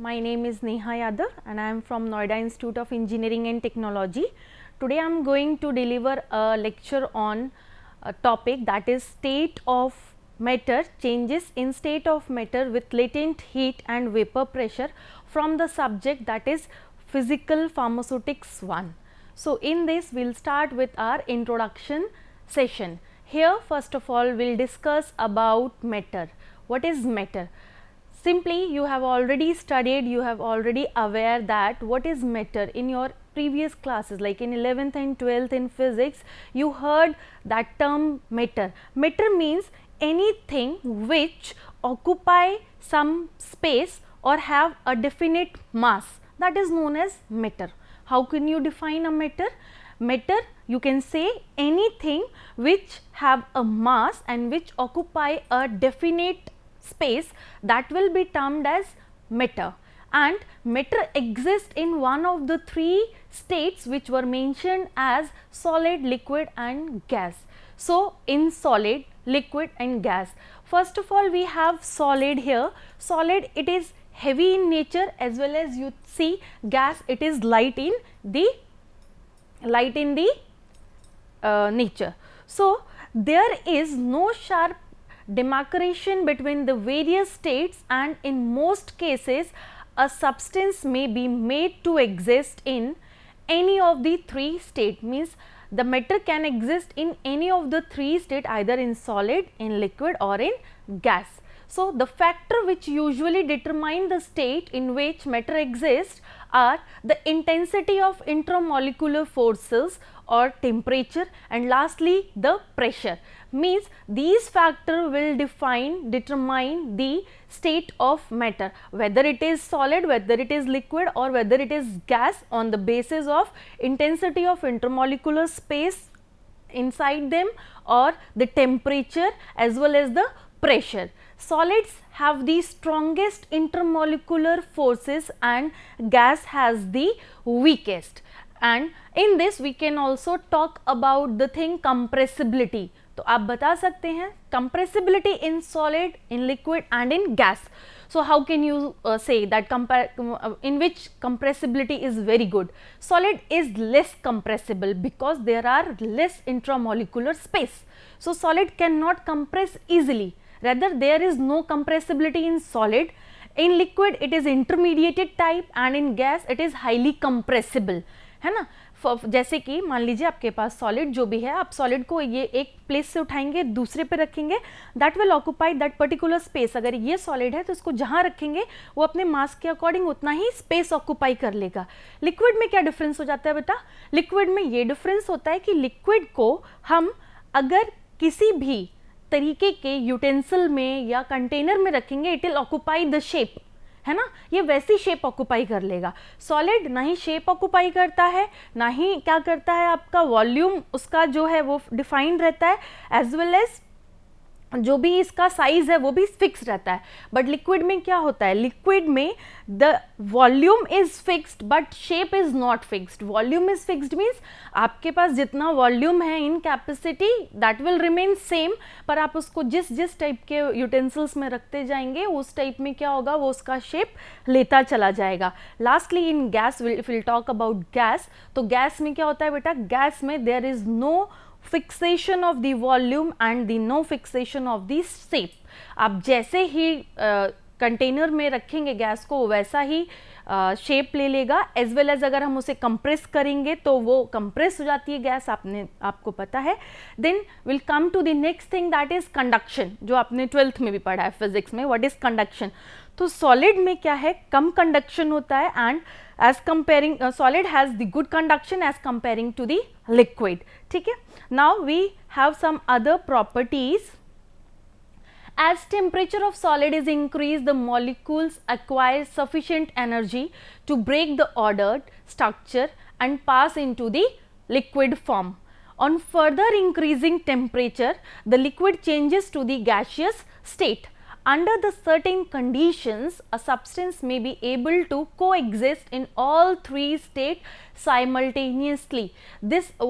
my name is Neha Yadav and I am from Noida Institute of Engineering and Technology. Today I am going to deliver a lecture on a topic that is state of matter, changes in state of matter with latent heat and vapor pressure from the subject that is Physical Pharmaceutics 1. So, in this we will start with our introduction session. Here first of all we will discuss about matter. What is matter? Simply you have already studied, you have already aware that what is matter in your previous classes, like in 11th and 12th in physics you heard that term matter. Matter means anything which occupy some space or have a definite mass, that is known as matter. How can you define a matter? Matter, you can say anything which have a mass and which occupy a definite space, that will be termed as matter, and matter exists in one of the three states which were mentioned as solid, liquid and gas. So, in solid, liquid and gas, first of all we have solid here. Solid, it is heavy in nature, as well as you see gas, it is light in the nature. So, there is no sharp demarcation between the various states, and in most cases a substance may be made to exist in any of the three states. Means the matter can exist in any of the three states, either in solid, in liquid or in gas. So, the factor which usually determine the state in which matter exists are the intensity of intermolecular forces or temperature, and lastly the pressure. Means these factors will determine the state of matter, whether it is solid, whether it is liquid or whether it is gas, on the basis of intensity of intermolecular space inside them or the temperature as well as the pressure. Solids have the strongest intermolecular forces and gas has the weakest. And in this we can also talk about the thing compressibility. तो आप बता सकते हैं compressibility in solid, in liquid and in gas. So, how can you say that in which compressibility is very good? Solid is less compressible because there are less intramolecular space. So, solid cannot compress easily. Rather, there is no compressibility in solid. In liquid it is intermediated type and in gas it is highly compressible, है ना. जैसे कि मान लीजिए आपके पास solid जो भी है, आप सॉलिड को ये एक प्लेस से उठाएंगे दूसरे पे रखेंगे, that will occupy that particular space. अगर ये सॉलिड है तो इसको जहाँ रखेंगे वो अपने मास के अकॉर्डिंग उतना ही स्पेस ऑक्यूपाई कर लेगा. लिक्विड में क्या डिफरेंस हो जाता है बेटा? लिक्विड में ये डिफरेंस होता है कि लिक्विड को हम अगर किसी भी तरीके के यूटेंसिल में या कंटेनर में रखेंगे, it will occupy the shape, है ना, ये वैसी शेप ऑक्यूपाई कर लेगा. सॉलिड ना ही शेप ऑक्यूपाई करता है, ना ही क्या करता है, आपका वॉल्यूम उसका जो है वो डिफाइंड रहता है, एज वेल एज जो भी इसका साइज है वो भी फिक्स रहता है. बट लिक्विड में क्या होता है? लिक्विड में the volume is fixed but shape is not fixed. Volume is fixed means आपके पास जितना वॉल्यूम है in capacity that will remain same, पर आप उसको जिस टाइप के यूटेंसिल्स में रखते जाएंगे उस टाइप में क्या होगा, वो उसका शेप लेता चला जाएगा. Lastly in gas, will talk about gas. तो गैस में क्या होता है बेटा? गैस में there is no fixation of the volume and the no fixation of the shape. आप जैसे ही कंटेनर में रखेंगे गैस को वैसा ही शेप ले लेगा, एज वेल एज अगर हम उसे कंप्रेस करेंगे तो वो कंप्रेस हो जाती है गैस, आपको पता है. Then will come to the next thing that is conduction, जो आपने 12th में भी पढ़ा है फिजिक्स में. What is conduction? तो सॉलिड में क्या है, कम कंडक्शन होता है, and as comparing solid has the good conduction as comparing to the liquid. ठीक है. Now we have some other properties. As temperature of solid is increased, the molecules acquire sufficient energy to break the ordered structure and pass into the liquid form. On further increasing temperature, the liquid changes to the gaseous state. Under the certain conditions, a substance may be able to coexist in all three states simultaneously.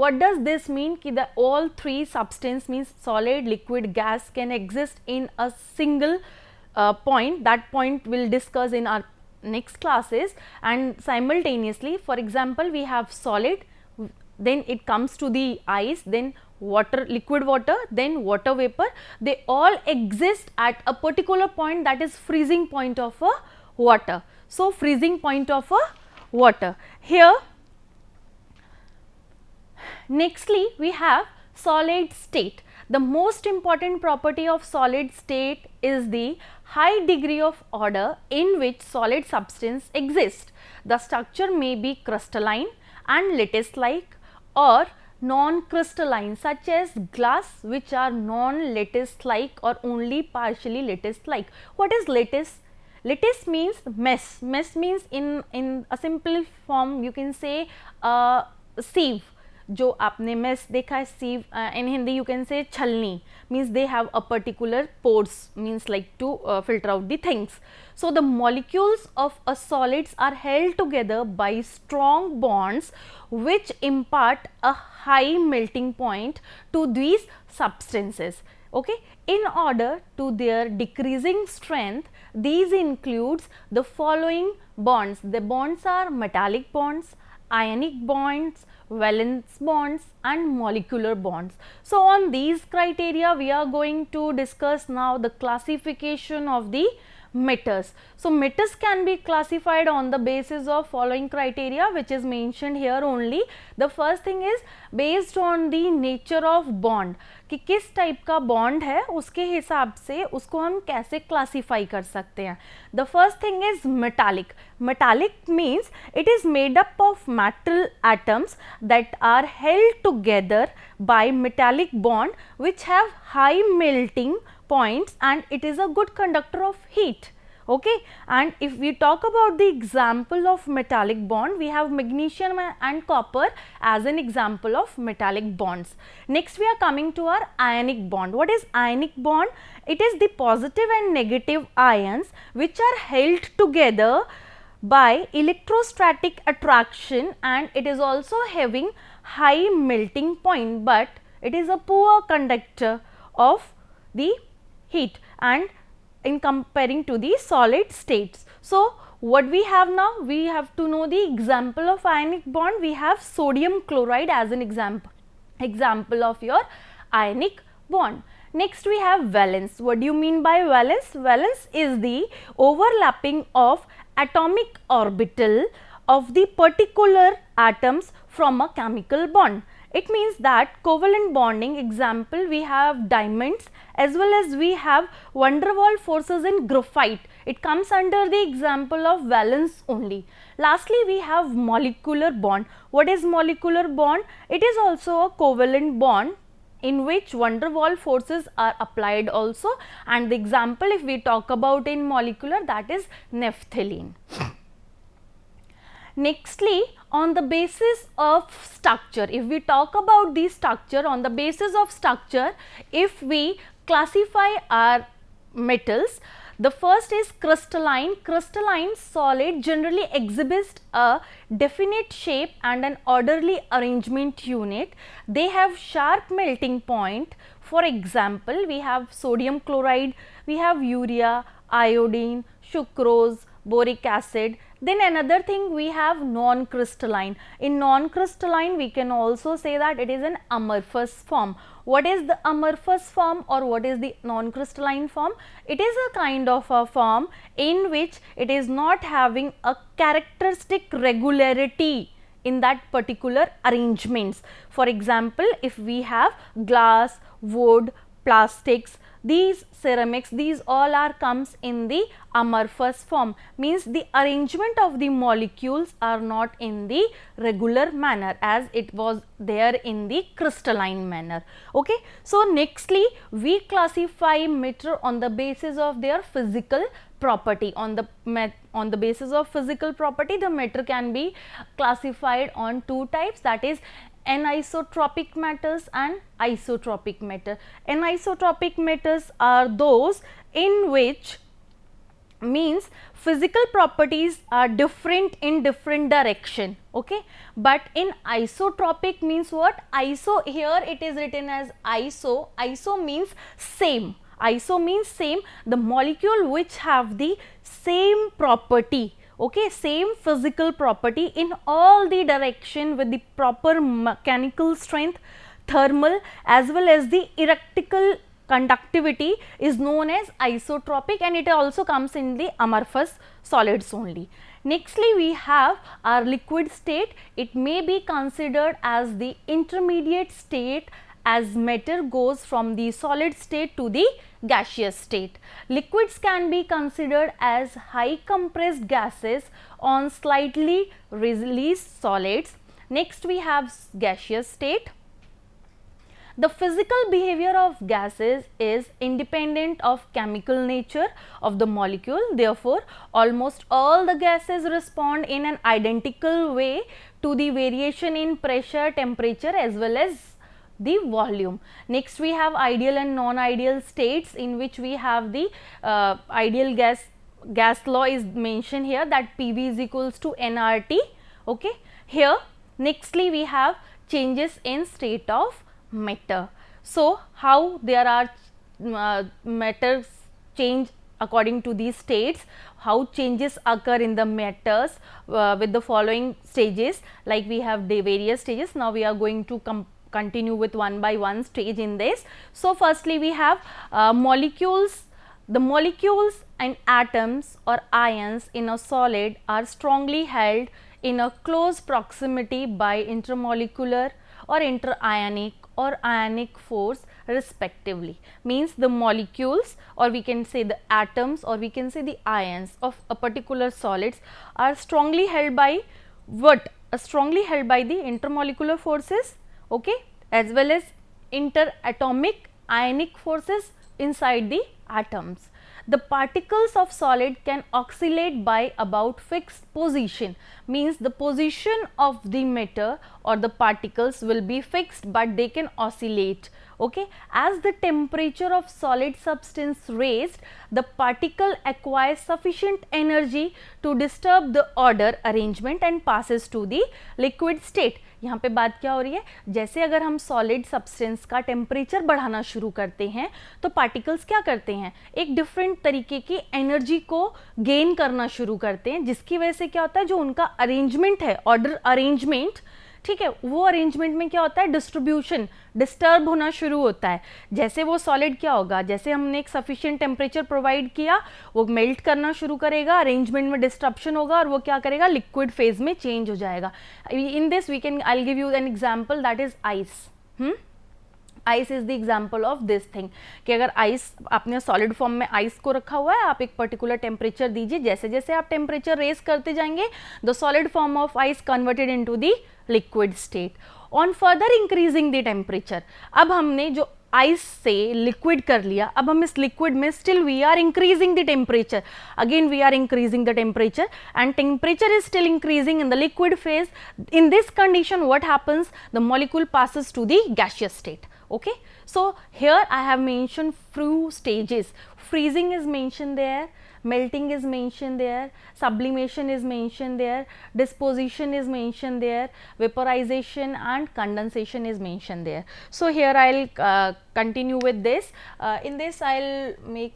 What does this mean? कि the all three substance means solid, liquid, gas can exist in a single point. That point we'll discuss in our next classes, and simultaneously, for example, we have solid, then it comes to the ice, then water, liquid water, then water vapor. They all exist at a particular point, that is freezing point of a water. So, freezing point of a water. Here, nextly we have solid state. The most important property of solid state is the high degree of order in which solid substance exists. The structure may be crystalline and lattice-like or non-crystalline, such as glass, which are non-lattice-like or only partially lattice-like. What is lattice? Lattice means mesh. Mesh means in a simple form you can say sieve. जो आपने mess देखा है, sieve, in Hindi you can say छलनी, means they have a particular pores, means like to filter out the things. So, the molecules of a solids are held together by strong bonds which impart a high melting point to these substances. Okay. In order to their decreasing strength, these includes the following bonds. The bonds are metallic bonds, ionic bonds, valence bonds and molecular bonds. So, on these criteria we are going to discuss now the classification of the metals. So, metals can be classified on the basis of following criteria, which is mentioned here only. The first thing is based on the nature of bond, कि किस type का bond है उसके हिसाब से उसको हम कैसे क्लासीफाई कर सकते हैं. The first thing is metallic. Metallic means it is made up of metal atoms that are held together by metallic bond which have high melting points and it is a good conductor of heat. Okay, and if we talk about the example of metallic bond, we have magnesium and copper as an example of metallic bonds. Next we are coming to our ionic bond. What is ionic bond? It is the positive and negative ions which are held together by electrostatic attraction, and it is also having high melting point, but it is a poor conductor of the heat and in comparing to the solid states. So, what we have now? We have to know the example of ionic bond. We have sodium chloride as an example of your ionic bond. Next we have valence. What do you mean by valence? Valence is the overlapping of atomic orbital of the particular atoms from a chemical bond. It means that covalent bonding, example we have diamonds as well as we have van der Waals forces in graphite. It comes under the example of valence only. Lastly, we have molecular bond. What is molecular bond? It is also a covalent bond in which van der Waals forces are applied also, and the example if we talk about in molecular, that is naphthalene. Nextly, on the basis of structure, if we talk about the structure, on the basis of structure, if we classify our metals, the first is crystalline. Crystalline solid generally exhibits a definite shape and an orderly arrangement unit. They have sharp melting point. For example, we have sodium chloride, we have urea, iodine, sucrose, boric acid. Then another thing, we have non-crystalline. In non-crystalline, we can also say that it is an amorphous form. What is the amorphous form or what is the non-crystalline form? It is a kind of a form in which it is not having a characteristic regularity in that particular arrangements. For example, if we have glass, wood, plastics, these ceramics, these all are comes in the amorphous form, means the arrangement of the molecules are not in the regular manner as it was there in the crystalline manner. Okay. So, nextly we classify matter on the basis of their physical property. On the basis of physical property, the matter can be classified on two types, that is anisotropic matters and isotropic matter. Anisotropic matters are those in which means physical properties are different in different direction. Okay, but in isotropic means what? Iso, here it is written as iso. Iso means same. Iso means same, the molecule which have the same property. okay, same physical property in all the direction with the proper mechanical strength, thermal as well as the electrical conductivity is known as isotropic, and it also comes in the amorphous solids only. Nextly, we have our liquid state. It may be considered as the intermediate state as matter goes from the solid state to the gaseous state. Liquids can be considered as high compressed gases on slightly released solids. Next, we have gaseous state. The physical behavior of gases is independent of chemical nature of the molecule. Therefore, almost all the gases respond in an identical way to the variation in pressure, temperature as well as the volume. Next, we have ideal and non-ideal states, in which we have the ideal gas law is mentioned here, that PV is equals to nRT. Okay. Here, nextly we have changes in state of matter. So, how there are matters change according to these states, how changes occur in the matters with the following stages, like we have the various stages. Now, we are going to continue with one by one stage in this. So, firstly we have molecules. The molecules and atoms or ions in a solid are strongly held in a close proximity by intermolecular or interionic or ionic force respectively. Means the molecules, or we can say the atoms, or we can say the ions of a particular solids are strongly held by what? Strongly held by the intermolecular forces, okay, as well as interatomic ionic forces inside the atoms. The particles of solid can oscillate by about fixed position, means the position of the matter or the particles will be fixed, but they can oscillate. Okay. As the temperature of solid substance raised, the particle acquires sufficient energy to disturb the order arrangement and passes to the liquid state. यहाँ पे बात क्या हो रही है, जैसे अगर हम सॉलिड सब्सटेंस का टेम्परेचर बढ़ाना शुरू करते हैं तो पार्टिकल्स क्या करते हैं, एक डिफरेंट तरीके की एनर्जी को गेन करना शुरू करते हैं, जिसकी वजह से क्या होता है, जो उनका अरेंजमेंट है, ऑर्डर अरेंजमेंट, ठीक है, वो अरेंजमेंट में क्या होता है, डिस्ट्रीब्यूशन डिस्टर्ब होना शुरू होता है. जैसे वो सॉलिड क्या होगा, जैसे हमने एक सफिशिएंट टेम्परेचर प्रोवाइड किया, वो मेल्ट करना शुरू करेगा, अरेंजमेंट में डिस्ट्रप्शन होगा और वो क्या करेगा, लिक्विड फेज में चेंज हो जाएगा. In this we can, I will give you an example, that is ice. Ice is the example of this thing, कि अगर आइस आपने सॉलिड फॉर्म में आइस को रखा हुआ है, आप एक पर्टिकुलर टेम्परेचर दीजिए, जैसे जैसे आप टेम्परेचर रेज करते जाएंगे, the solid form of ice converted into the liquid state. On further increasing the temperature, अब हमने जो आइस से लिक्विड कर लिया, अब हम इस लिक्विड में still we are increasing the temperature, again we are increasing the temperature and temperature is still increasing in the liquid phase. In this condition what happens, the molecule passes to the gaseous state. Okay, so here I have mentioned few stages. Freezing is mentioned there, melting is mentioned there, sublimation is mentioned there, disposition is mentioned there, vaporization and condensation is mentioned there. So here I'll continue with this. In this I'll make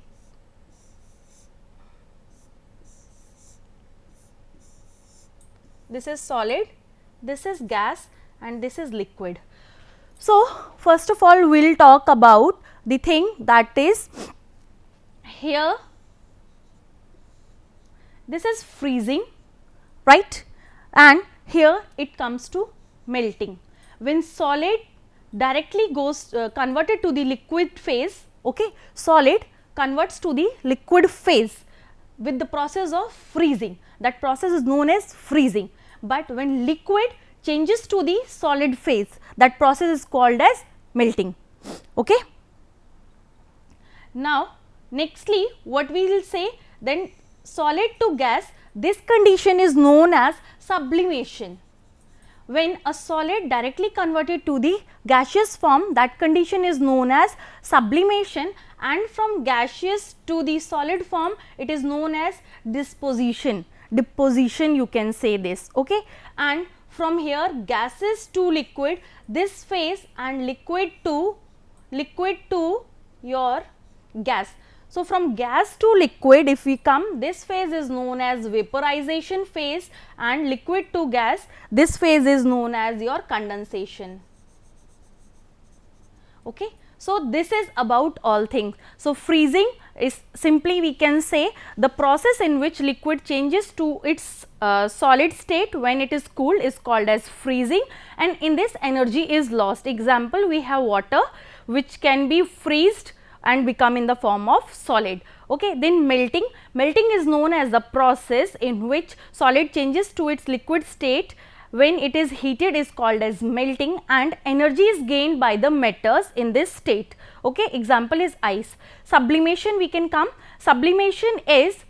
this is solid, this is gas and this is liquid. So first of all we will talk about the thing that is here, this is freezing, right, and here it comes to melting. When solid directly goes converted to the liquid phase, okay, solid converts to the liquid phase with the process of freezing, that process is known as freezing. But when liquid changes to the solid phase, that process is called as melting. Okay. Now nextly what we will say, then solid to gas, this condition is known as sublimation. When a solid directly converted to the gaseous form, that condition is known as sublimation, and from gaseous to the solid form it is known as disposition. Deposition you can say this. Okay. And from here gases to liquid, this phase, and liquid to your gas. So from gas to liquid, if we come, this phase is known as vaporization phase, and liquid to gas, this phase is known as your condensation. Okay, so this is about all things. So freezing is simply, we can say, the process in which liquid changes to its solid state when it is cooled is called as freezing, and in this energy is lost. Example, we have water which can be freezed and become in the form of solid. Okay, then melting. Melting is known as the process in which solid changes to its liquid state when it is heated is called as melting, and energy is gained by the metals in this state. Okay, example is ice. Sublimation, we can come. Sublimation is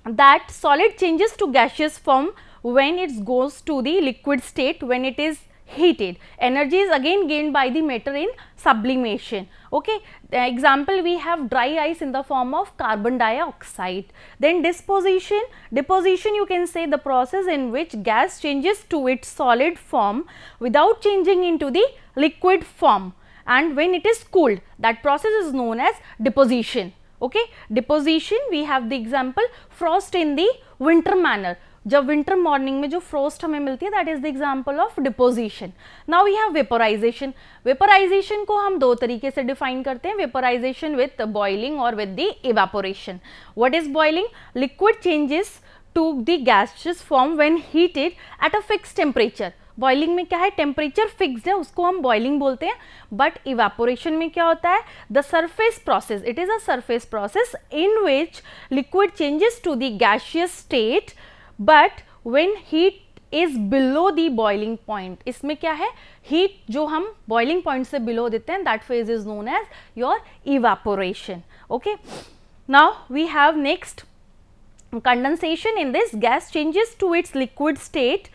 that solid changes to gaseous form when it goes to the liquid state when it is heated. Energy is again gained by the matter in sublimation. Okay, the example, we have dry ice in the form of carbon dioxide. Then deposition. Deposition, you can say, the process in which gas changes to its solid form without changing into the liquid form, and when it is cooled, that process is known as deposition. Okay, deposition, we have the example, frost in the winter manner. जब winter morning में जो frost हमें मिलती है, that is the example of deposition. Now we have vaporisation. Vaporisation को हम दो तरीके से डिफाइन करते हैं, वेपोराइजेशन विद बॉइलिंग और with the evaporation. What is boiling? Liquid changes to the gaseous form when heated at a fixed temperature. Boiling में क्या है, टेम्परेचर फिक्स्ड है, उसको हम बॉइलिंग बोलते हैं. बट इवेपोरेशन में क्या होता है, the surface process, it is a surface process in which liquid changes to the gaseous state but when heat is below the boiling point. इसमें क्या है, heat जो हम boiling point से below देते हैं, that phase is known as your evaporation. Okay, now we have next condensation. In this, gas changes to its liquid state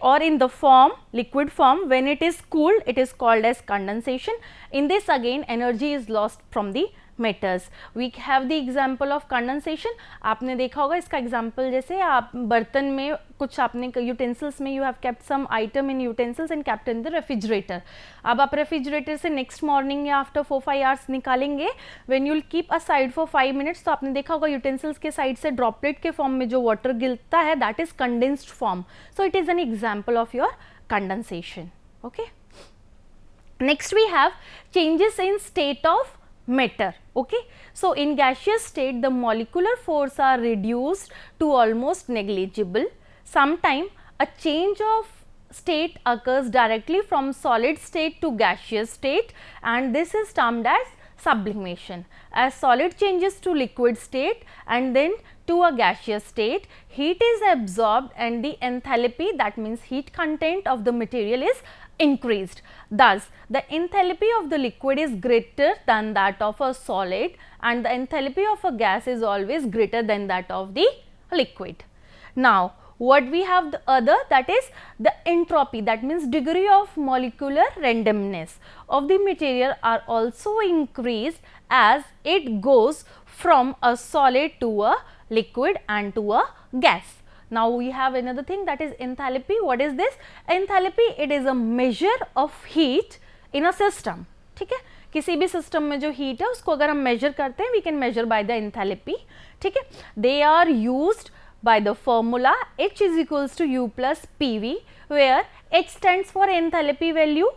or in the form, liquid form, when it is cooled, it is called as condensation. In this again energy is lost from the matters. We have the example of condensation. आपने देखा होगा इसका example, जैसे आप बर्तन में कुछ आपने यूटेंसिल्स में you have kept some item in utensils and kept in the refrigerator. अब आप रेफ्रिजरेटर से नेक्स्ट मॉर्निंग या आफ्टर 4-5 आवर्स निकालेंगे, when you will keep aside for 5 minutes, तो आपने देखा होगा यूटेंसिल्स के साइड से ड्रॉपलेट के फॉर्म में जो वाटर गिरता है, that is condensed form. So it is an example of your condensation. Okay, next we have changes in state of matter. Okay, so in gaseous state the molecular force are reduced to almost negligible. Sometime a change of state occurs directly from solid state to gaseous state, and this is termed as sublimation. As solid changes to liquid state and then to a gaseous state, heat is absorbed and the enthalpy, that means heat content of the material, is increased. Thus, the enthalpy of the liquid is greater than that of a solid, and the enthalpy of a gas is always greater than that of the liquid. Now, what we have the other, that is the entropy, that means degree of molecular randomness of the material are also increased as it goes from a solid to a liquid and to a gas. Now we have another thing, that is enthalpy. What is this? Enthalpy, it is a measure of heat in a system. ठीक है, किसी भी system में जो heat है उसको अगर हम मेजर करते हैं, we can measure by the enthalpy. ठीक है, they are used by the formula H is equals to U plus PV, where H stands for enthalpy value,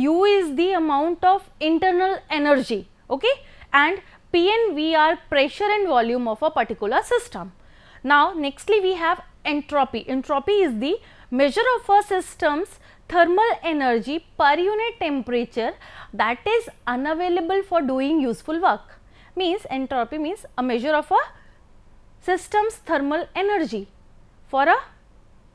U is the amount of internal energy, okay, and P and V are pressure and volume of a particular system. Now nextly we have entropy. Entropy is the measure of a system's thermal energy per unit temperature that is unavailable for doing useful work. Means entropy means a measure of a system's thermal energy for a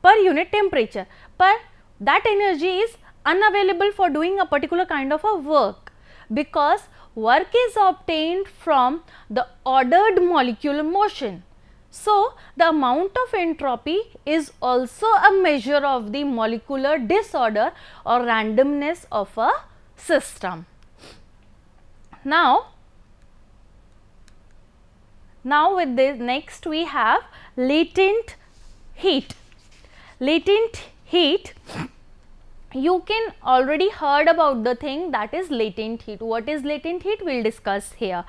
per unit temperature, but that energy is unavailable for doing a particular kind of a work, because work is obtained from the ordered molecular motion. So, the amount of entropy is also a measure of the molecular disorder or randomness of a system. Now with this, next we have latent heat. Latent heat, you can already heard about the thing, that is latent heat. What is latent heat? We will discuss here.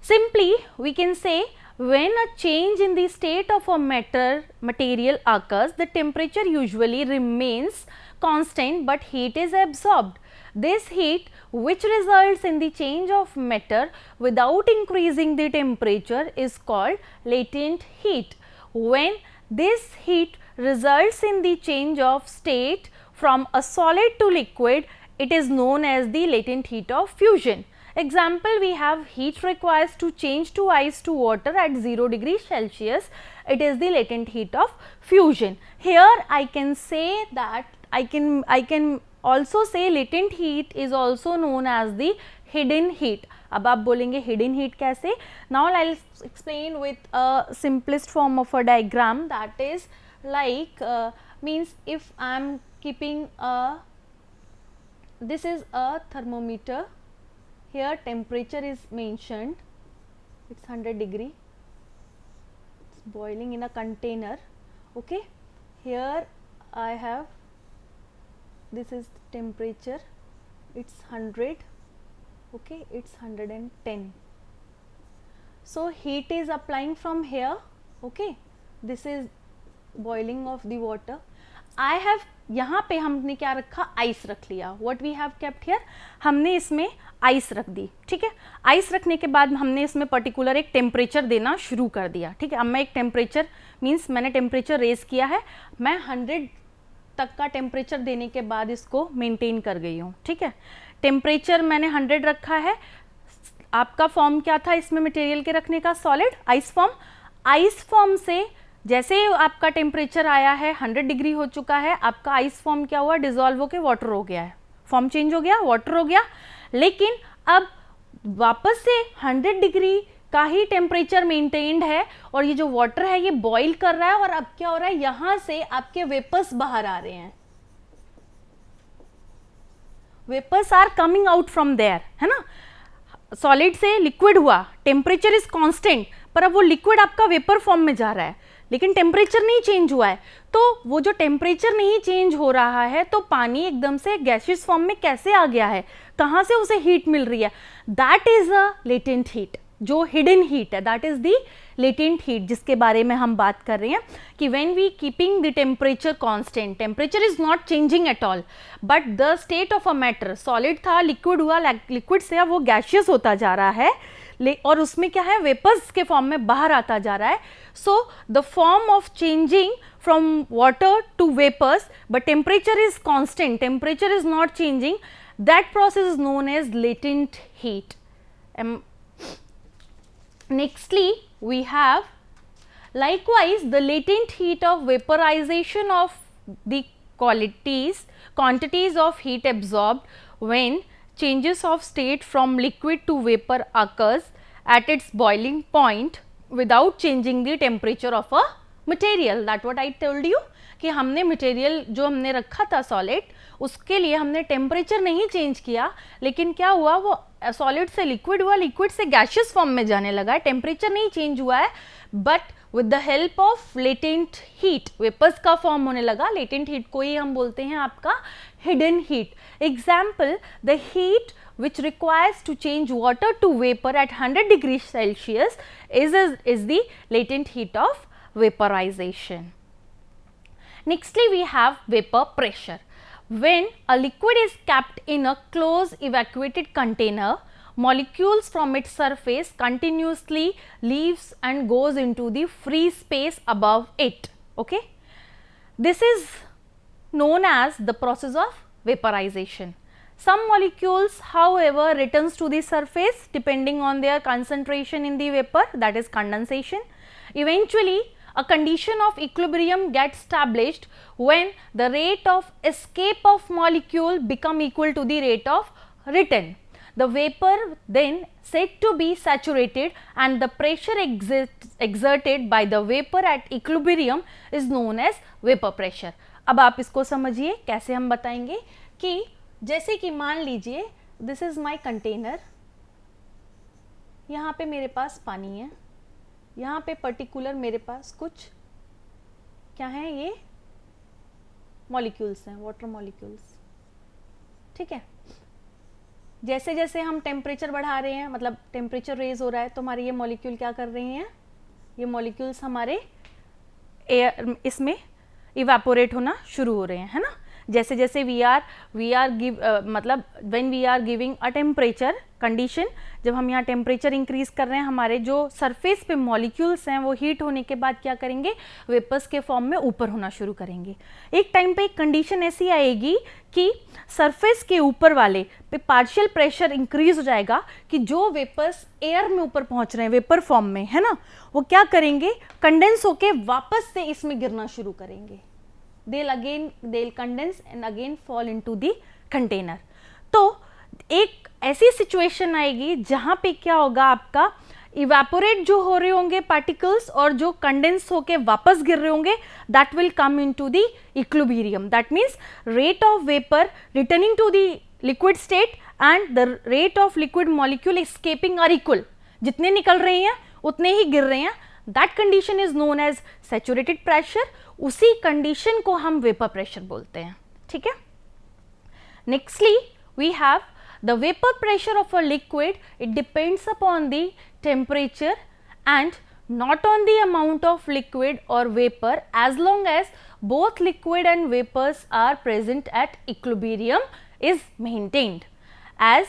Simply we can say when a change in the state of a material occurs, the temperature usually remains constant but heat is absorbed. This heat, which results in the change of matter without increasing the temperature, is called latent heat. When this heat results in the change of state from a solid to liquid, it is known as the latent heat of fusion. Example, we have heat requires to change to ice to water at 0 degree Celsius. It is the latent heat of fusion. Here I can say that I can also say latent heat is also known as the hidden heat. अब आप बोलेंगे hidden heat कैसे? Now I'll explain with a simplest form of a diagram, that is like means if I am keeping this is a thermometer. Here temperature is mentioned, it's 100 degree, it's boiling in a container. Okay, here I have, this is temperature, it's 100, okay, it's 110. So heat is applying from here. Okay, this is boiling of the water. I have, यहाँ पे हमने क्या रखा, ice रख लिया. What we have kept here, हमने इसमें ice रख दी. ठीक है, आइस रखने के बाद हमने इसमें पर्टिकुलर एक टेम्परेचर देना शुरू कर दिया. ठीक है, अब मैं एक टेम्परेचर मीन्स मैंने टेम्परेचर रेज किया है, मैं 100 तक का टेम्परेचर देने के बाद इसको मेंटेन कर गई हूँ. ठीक है, टेम्परेचर मैंने 100 रखा है. आपका फॉर्म क्या था इसमें मटेरियल के रखने का, solid ice form. Ice form से जैसे आपका टेम्परेचर आया है 100 डिग्री हो चुका है, आपका आइस फॉर्म क्या हुआ, डिजॉल्व होकर वाटर हो गया है, फॉर्म चेंज हो गया, वाटर हो गया. लेकिन अब वापस से 100 डिग्री का ही टेम्परेचर मेंटेन्ड है और ये जो वाटर है ये बॉईल कर रहा है. और अब क्या हो रहा है, यहां से आपके वेपर्स बाहर आ रहे हैं, vapours are coming out from there, है ना. सॉलिड से लिक्विड हुआ, टेम्परेचर इज कांस्टेंट, पर अब वो लिक्विड आपका वेपर फॉर्म में जा रहा है, लेकिन टेम्परेचर नहीं चेंज हुआ है. तो वो जो टेम्परेचर नहीं चेंज हो रहा है तो पानी एकदम से गैसियस फॉर्म में कैसे आ गया है, कहाँ से उसे हीट मिल रही है, that is a latent heat. जो हिडन हीट है, that is the latent heat, जिसके बारे में हम बात कर रहे हैं कि when we keeping the temperature constant, temperature is not changing at all, but the state of a matter, solid था लिक्विड हुआ, लिक्विड से अब वो गैसियस होता जा रहा है और उसमें क्या है, वेपर्स के फॉर्म में बाहर आता जा रहा है. So the form of changing from water to vapours but temperature is constant, temperature is not changing, that process is known as latent heat. Nextly, we have likewise the latent heat of vaporization of the quantities of heat absorbed when changes of state from liquid to vapor occurs at its boiling point without changing the temperature of a material. That what I told you कि हमने material जो हमने रखा था solid, उसके लिए हमने temperature नहीं चेंज किया, लेकिन क्या हुआ, वो सॉलिड से लिक्विड हुआ, लिक्विड से गैसियस फॉर्म में जाने लगा, टेम्परेचर नहीं चेंज हुआ है, but with the help of latent heat vapours का फॉर्म होने लगा. लेटेंट हीट को ही हम बोलते हैं आपका hidden heat. Example, the heat which requires to change water to vapor at 100 degrees Celsius is the latent heat of vaporization. Nextly, we have vapor pressure. When a liquid is kept in a closed evacuated container, molecules from its surface continuously leaves and goes into the free space above it. Okay, this is known as the process of vaporization. Some molecules, however, returns to the surface depending on their concentration in the vapor, that is condensation. Eventually, a condition of equilibrium gets established when the rate of escape of molecule become equal to the rate of return. The vapor then said to be saturated and the pressure exerted by the vapor at equilibrium is known as vapor pressure. अब आप इसको समझिए कैसे हम बताएंगे कि जैसे कि मान लीजिए दिस इज माई कंटेनर, यहाँ पे मेरे पास पानी है, यहाँ पे पर्टिकुलर मेरे पास कुछ क्या है, ये मॉलिक्यूल्स हैं, वाटर मॉलिक्यूल्स. ठीक है, जैसे जैसे हम टेम्परेचर बढ़ा रहे हैं, मतलब टेम्परेचर रेज हो रहा है, तो हमारे ये मॉलिक्यूल क्या कर रहे हैं, ये मॉलिक्यूल्स हमारे एयर इसमें इवेपोरेट होना शुरू हो रहे हैं, है ना। जैसे जैसे वी आर मतलब when we are giving a temperature condition, जब हम यहाँ टेम्परेचर इंक्रीज कर रहे हैं, हमारे जो सरफेस पे मॉलिक्यूल्स हैं वो हीट होने के बाद क्या करेंगे, वेपर्स के फॉर्म में ऊपर होना शुरू करेंगे। एक टाइम पे एक कंडीशन ऐसी आएगी कि सरफेस के ऊपर वाले पे पार्शियल प्रेशर इंक्रीज हो जाएगा कि जो वेपर्स एयर में ऊपर पहुंच रहे हैं वेपर फॉर्म में, है ना, वो क्या करेंगे, कंडेंस होके वापस से इसमें गिरना शुरू करेंगे। they'll condense and again fall into the container। तो एक ऐसी सिचुएशन आएगी जहां पे क्या होगा, आपका इवेपोरेट जो हो रहे होंगे पार्टिकल्स और जो कंडेंस होके वापस गिर रहे होंगे, that will come into the equilibrium. That means rate of vapour returning to the liquid state and the rate of liquid molecule escaping are equal. जितने निकल रहे हैं उतने ही गिर रहे हैं। That condition is known as saturated pressure. उसी कंडीशन को हम वेपर प्रेशर बोलते हैं, ठीक है। Nextly we have the vapour pressure of a liquid. It depends upon the temperature and not on the amount of liquid or vapor, as long as both liquid and vapors are present at equilibrium is maintained. As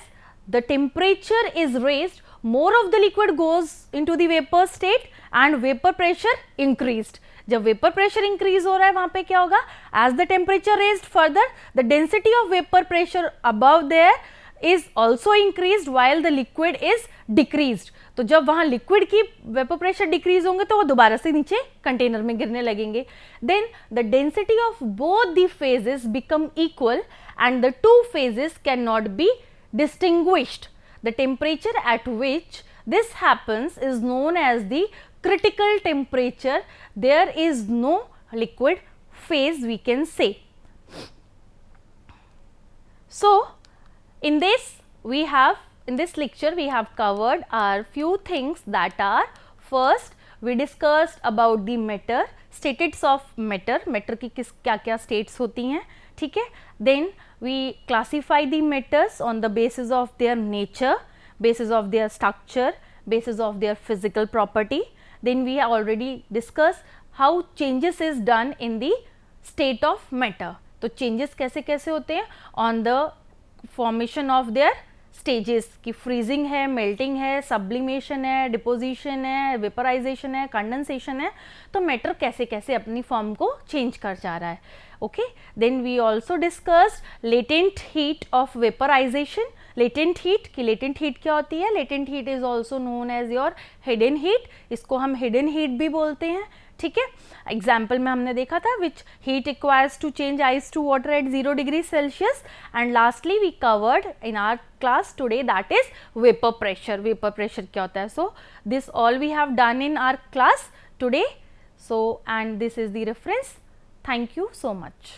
the temperature is raised, more of the liquid goes into the vapor state and vapor pressure increased. जब vapour pressure increase हो रहा है वहां पे क्या होगा, as the temperature raised further the density of vapour pressure above there is also increased while the liquid is decreased. तो जब वहां लिक्विड की वेपर प्रेशर डिक्रीज होंगे तो वो दोबारा से नीचे कंटेनर में गिरने लगेंगे। Then the density of both the phases become equal and the two phases can not be distinguished. The temperature at which this happens is known as the critical temperature. There is no liquid phase, we can say. So in this lecture we have covered our few things, that are, first we discussed about the matter, states of matter की किस क्या क्या states होती हैं, ठीक है। Then we classify the matters on the basis of their nature, basis of their structure, basis of their physical property. Then we have already discussed how changes is done in the state of matter. तो changes कैसे कैसे होते हैं, on the formation of their stages, कि freezing है, melting है, sublimation है, deposition है, vaporization है, condensation है। तो matter कैसे कैसे अपनी form को change कर जा रहा है, okay। Then we also discussed latent heat of vaporization। latent heat की latent heat क्या होती है, latent heat is also known as your hidden heat। इसको हम hidden heat भी बोलते हैं, ठीक है। एग्जाम्पल में हमने देखा था which heat requires to change ice to water at 0 degrees Celsius, and lastly we covered in our class today, that is vapor pressure। vapor pressure क्या होता है। so this all we have done in our class today, so and this is the reference। thank you so much।